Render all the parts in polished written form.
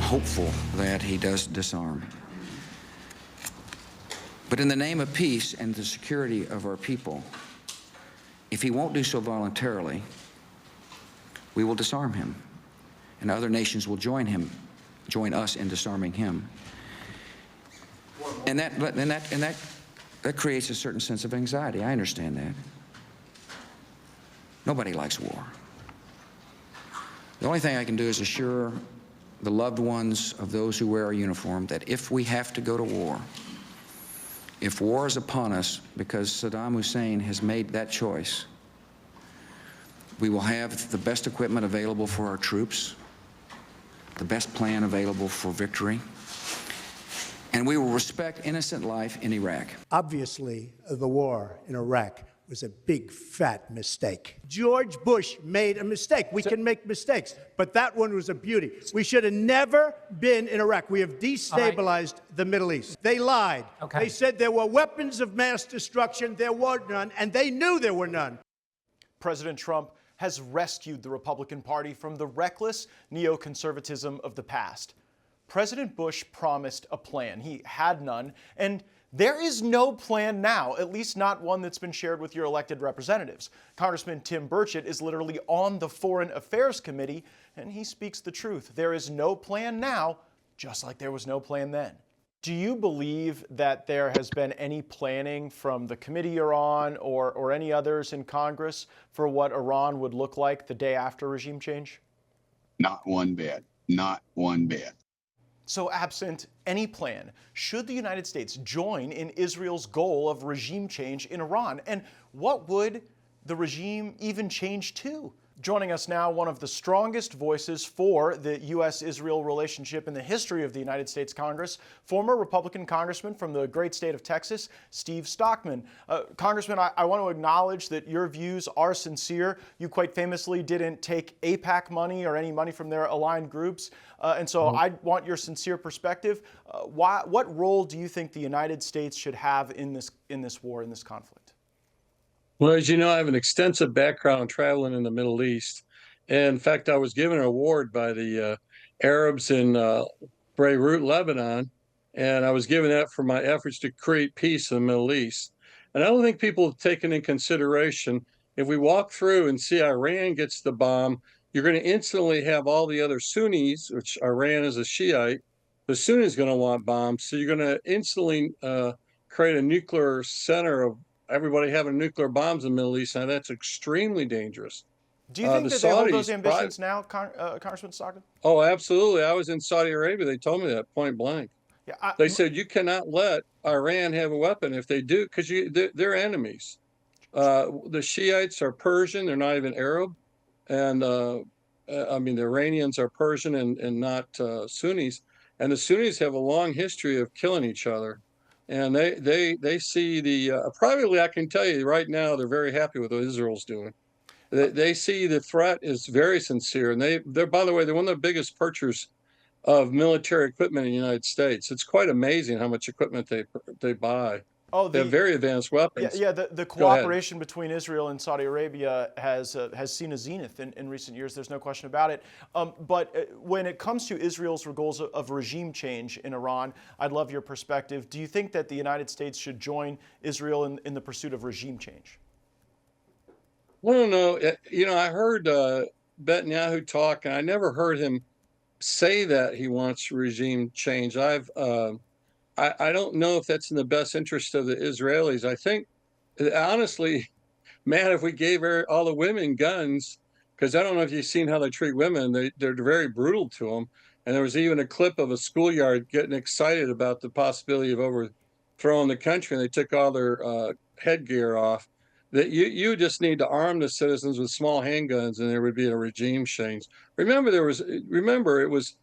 hopeful that he does disarm. But in the name of peace and the security of our people, if he won't do so voluntarily, we will disarm him, and other nations will join us in disarming him. And that creates a certain sense of anxiety. I understand that. Nobody likes war. The only thing I can do is assure the loved ones of those who wear our uniform that if we have to go to war, if war is upon us because Saddam Hussein has made that choice, we will have the best equipment available for our troops, the best plan available for victory, and we will respect innocent life in Iraq. Obviously, the war in Iraq was a big, fat mistake. George Bush made a mistake. We can make mistakes, but that one was a beauty. We should have never been in Iraq. We have destabilized the Middle East. They lied. Okay. They said there were weapons of mass destruction. There were none, and they knew there were none. President Trump has rescued the Republican Party from the reckless neoconservatism of the past. President Bush promised a plan. He had none, and there is no plan now, at least not one that's been shared with your elected representatives. Congressman Tim Burchett is literally on the Foreign Affairs Committee, and he speaks the truth. There is no plan now, just like there was no plan then. Do you believe that there has been any planning from the committee you're on or any others in Congress for what Iran would look like the day after regime change? Not one bit. Not one bit. So absent any plan, should the United States join in Israel's goal of regime change in Iran? And what would the regime even change to? Joining us now, one of the strongest voices for the U.S.-Israel relationship in the history of the United States Congress, former Republican congressman from the great state of Texas, Steve Stockman. Congressman, I want to acknowledge that your views are sincere. You quite famously didn't take AIPAC money or any money from their aligned groups. And so I want your sincere perspective. What role do you think the United States should have in this war, in this conflict? Well, as you know, I have an extensive background traveling in the Middle East. And in fact, I was given an award by the Arabs in Beirut, Lebanon, and I was given that for my efforts to create peace in the Middle East. And I don't think people have taken in consideration, if we walk through and see Iran gets the bomb, you're going to instantly have all the other Sunnis, which Iran is a Shiite, the Sunnis going to want bombs. So you're going to instantly create a nuclear center of everybody having nuclear bombs in the Middle East. Now, that's extremely dangerous. Do you think that they hold those ambitions now, Congressman Stockman? Oh, absolutely. I was in Saudi Arabia. They told me that point blank. Yeah, they said you cannot let Iran have a weapon. If they do, because they're enemies. The Shiites are Persian. They're not even Arab. And I mean, the Iranians are Persian and not Sunnis. And the Sunnis have a long history of killing each other. And they see the privately, I can tell you right now, they're very happy with what Israel's doing. They see the threat is very sincere, and they're by the way, they're one of the biggest purchasers of military equipment in the United States. It's quite amazing how much equipment they buy. Oh, they have very advanced weapons. Yeah, the cooperation between Israel and Saudi Arabia has seen a zenith in recent years. There's no question about it. But when it comes to Israel's goals of regime change in Iran, I'd love your perspective. Do you think that the United States should join Israel in the pursuit of regime change? I don't know. You know, I heard Netanyahu talk, and I never heard him say that he wants regime change. I don't know if that's in the best interest of the Israelis. I think, honestly, man, if we gave all the women guns, because I don't know if you've seen how they treat women, they're very brutal to them. And there was even a clip of a schoolyard getting excited about the possibility of overthrowing the country, and they took all their headgear off. That you just need to arm the citizens with small handguns, and there would be a regime change. Remember, it was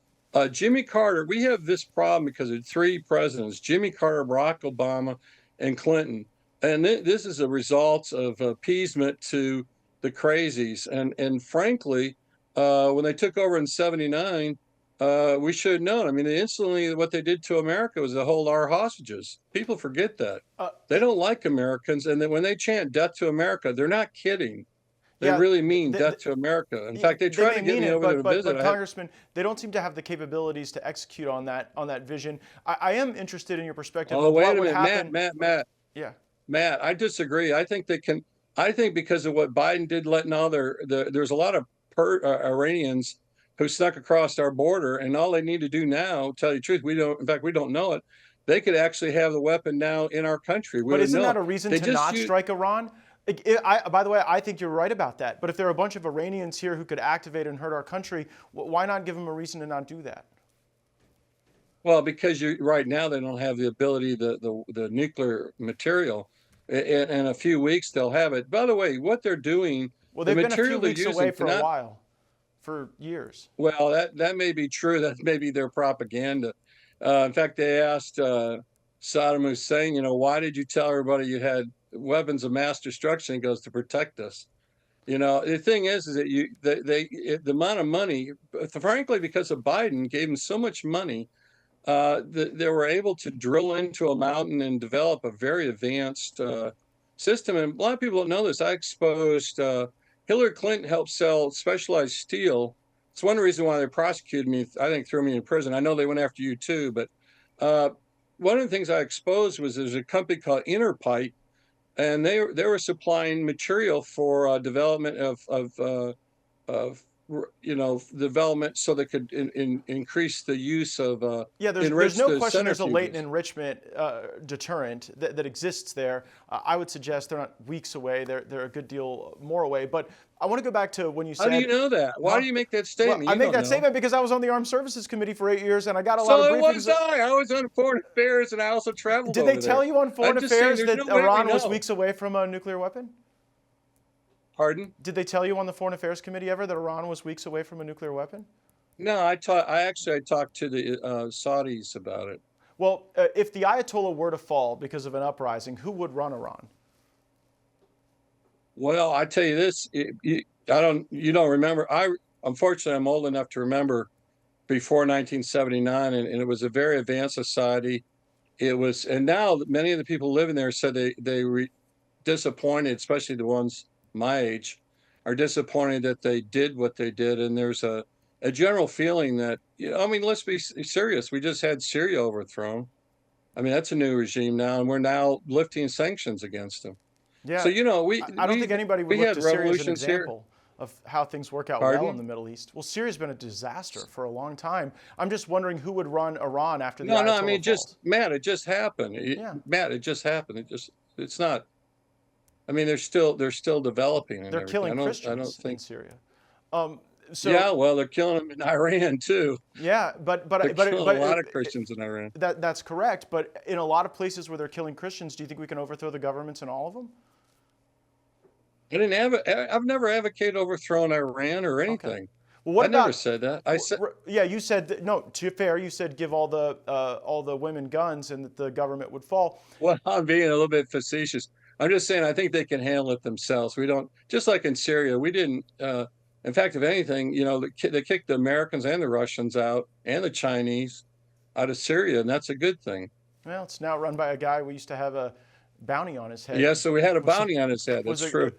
Jimmy Carter. We have this problem because of three presidents: Jimmy Carter, Barack Obama, and Clinton. And this is a result of appeasement to the crazies. And frankly, when they took over in '79, we should have known. I mean, instantly what they did to America was to hold our hostages. People forget that. They don't like Americans. And then when they chant death to America, they're not kidding. They Yeah, really mean death to America. In fact, they tried may to get mean me it, over there to visit. But Congressman, they don't seem to have the capabilities to execute on that vision. I am interested in your perspective Oh, of wait what a would minute, happen. Yeah. Matt, I disagree. I think they can. I think because of what Biden did, letting all there's a lot of Iranians who snuck across our border, and all they need to do now, tell you the truth, we don't. In fact, we don't know it. They could actually have the weapon now in our country. We But would isn't know that it. a reason They to just not strike Iran? By the way, I think you're right about that. But if there are a bunch of Iranians here who could activate and hurt our country, why not give them a reason to not do that? Well, because right now they don't have the ability, the nuclear material. In a few weeks they'll have it. By the way, what they're doing, Well, the they've been a few material they're weeks away using for a while, for years. well, that may be true. That may be their propaganda. In fact, they asked Saddam Hussein, why did you tell everybody you had weapons of mass destruction? He goes, to protect us. The thing is that the amount of money, frankly, because of Biden, gave them so much money. They were able to drill into a mountain and develop a very advanced system. And a lot of people don't know this. I exposed Hillary Clinton helped sell specialized steel. It's one reason why they prosecuted me. I think threw me in prison. I know they went after you too, but one of the things I exposed was there's a company called Interpipe, and they were supplying material for development of development so they could increase the use of There's no question there's a latent centrifuges. enrichment deterrent that exists there. I would suggest they're not weeks away. They're a good deal more away. But I want to go back to when you said. How do you know that? Why do you make that statement? Well, I You make don't that know. statement because I was on the Armed Services Committee for 8 years, and I got a lot So of it briefings. was I was on Foreign Affairs, and I also traveled. Did they tell you on Foreign Affairs that Iran was weeks away from a nuclear weapon? Pardon? Did they tell you on the Foreign Affairs Committee ever that Iran was weeks away from a nuclear weapon? No, I talked to the Saudis about it. Well, if the Ayatollah were to fall because of an uprising, who would run Iran? Well, I tell you this, you don't remember. Unfortunately, I'm old enough to remember before 1979, and it was a very advanced society. And now many of the people living there said they were disappointed, especially the ones my age, are disappointed that they did what they did. And there's a general feeling that, let's be serious. We just had Syria overthrown. That's a new regime now, and we're now lifting sanctions against them. Yeah. So, I don't think anybody would look to Syria as an revolutions here. example of how things work out Pardon? well in the Middle East. Well, Syria's been a disaster for a long time. I'm just wondering who would run Iran after the Ayatollah falls. Matt, it just happened. Matt, it just happened. It's not. They're still developing. They're killing Christians in Syria. Well, they're killing them in Iran too. Yeah, but They're killing a lot of Christians in Iran. That's correct. But in a lot of places where they're killing Christians, do you think we can overthrow the governments in all of them? I've never advocated overthrowing Iran or anything. Okay. Well, I never said that. I said, you said that, no. To be fair, you said give all the women guns and that the government would fall. well, I'm being a little bit facetious. I'm just saying I think they can handle it themselves. We don't, just like in Syria, we didn't. In fact, if anything, they kicked the Americans and the Russians out and the Chinese out of Syria, and that's a good thing. Well, it's now run by a guy we used to have a bounty on his head. Yeah, so we had a bounty on his head. That's true.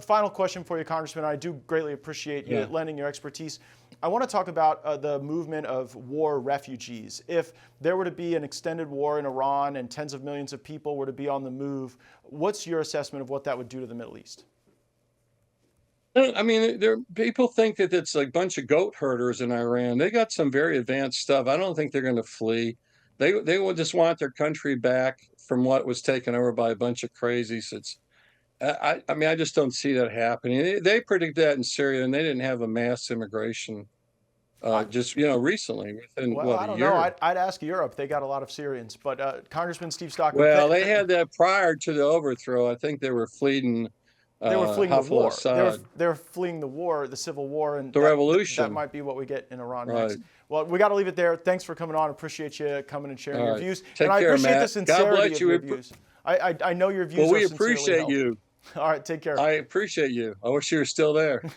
Final question for you, Congressman. I do greatly appreciate you lending your expertise. I want to talk about the movement of war refugees. If there were to be an extended war in Iran and tens of millions of people were to be on the move, what's your assessment of what that would do to the Middle East? People think that it's like a bunch of goat herders in Iran. They got some very advanced stuff. I don't think they're going to flee. They will just want their country back from what was taken over by a bunch of crazies. I just don't see that happening. They predict that in Syria, and they didn't have a mass immigration recently within I don't a year. know. I'd ask Europe. They got a lot of Syrians. But Congressman Steve Stockman. Well, they had that prior to the overthrow. I think they were fleeing. They were fleeing the war. Assad. They were fleeing the war, the civil war, and the revolution. That might be what we get in Iran Right. next. Well, we got to leave it there. Thanks for coming on. Appreciate you coming and sharing your views. Take and I care, appreciate Matt. the sincerity God bless of you. your views. I know your views. Well, we are sincerely appreciate held. you. All right, take care. I appreciate you. I wish you were still there.